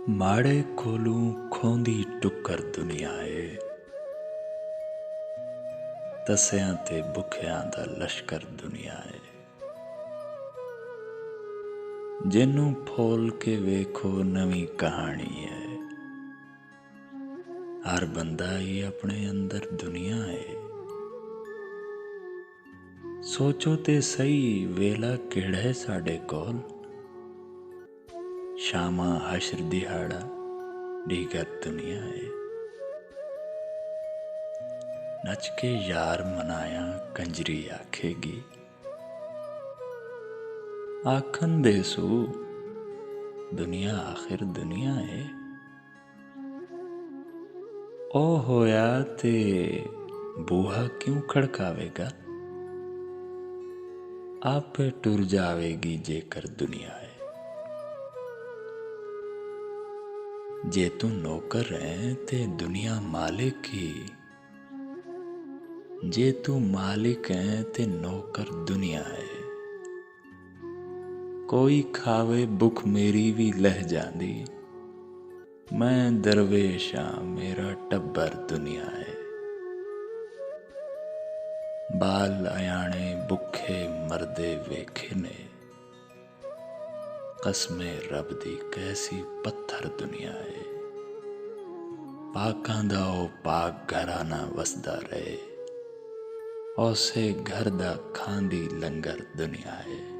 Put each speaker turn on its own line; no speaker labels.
ਮਾੜੇ ਕੋਲੋਂ ਖੋਂਦੀ ਟੁੱਕਰ ਦੁਨੀਆ ਏ, ਤਸਿਆਂ ਤੇ ਭੁੱਖਿਆਂ ਦਾ ਲਸ਼ਕਰ ਦੁਨੀਆ ਏ। ਜਿਹਨੂੰ ਫੋਲ ਕੇ ਵੇਖੋ ਨਵੀਂ ਕਹਾਣੀ ਹੈ। ਹਰ ਬੰਦਾ ਹੀ ਆਪਣੇ ਅੰਦਰ ਦੁਨੀਆ ਏ। ਸੋਚੋ ਤੇ ਸਹੀ ਵੇਲਾ ਕਿਹੜਾ ਹੈ ਸਾਡੇ ਕੋਲ। ਸ਼ਾਮਾਂ ਹਸ਼ਰ ਦਿਹਾੜਾ ਡੀਗਰ ਦੁਨੀਆ ਏ। ਨੱਚ ਕੇ ਯਾਰ ਮਨਾਇਆ ਕੰਜਰੀ ਆਖੇਗੀ, ਆਖਣ ਦੇ ਸੂ ਦੁਨੀਆ ਆਖਿਰ ਦੁਨੀਆ ਏ। ਉਹ ਹੋਇਆ ਤੇ ਬੂਹਾ ਕਿਉਂ ਖੜਕਾਵੇਗਾ, ਆਪੇ ਟੁਰ ਜਾਵੇਗੀ ਜੇਕਰ ਦੁਨੀਆ ਏ। ਜੇ ਤੂੰ ਨੌਕਰ ਹੈ ਤੇ ਦੁਨੀਆ ਮਾਲਿਕ ਹੀ, ਜੇ ਤੂੰ ਮਾਲਿਕ ਹੈ ਤੇ ਨੌਕਰ ਦੁਨੀਆ ਏ। ਕੋਈ ਖਾਵੇ ਭੁੱਖ ਮੇਰੀ ਵੀ ਲਹਿ ਜਾਂਦੀ, ਮੈਂ ਦਰਵੇਸ਼ ਹਾਂ ਮੇਰਾ ਟੱਬਰ ਦੁਨੀਆ ਏ। ਬਾਲ ਅਯਾਣੇ ਭੁੱਖੇ ਮਰਦੇ ਵੇਖੇ ਨੇ, ਕਸਮੇ ਰੱਬ ਦੀ ਕੈਸੀ ਪੱਥਰ ਦੁਨੀਆ ਏ। ਪਾਕਾਂ ਦਾ ਉਹ ਪਾਕ ਘਰਾਨਾ ਵਸਦਾ ਰਹੇ, ਉਸੇ ਘਰ ਦਾ ਖਾਂਦੀ ਲੰਗਰ ਦੁਨੀਆ ਏ।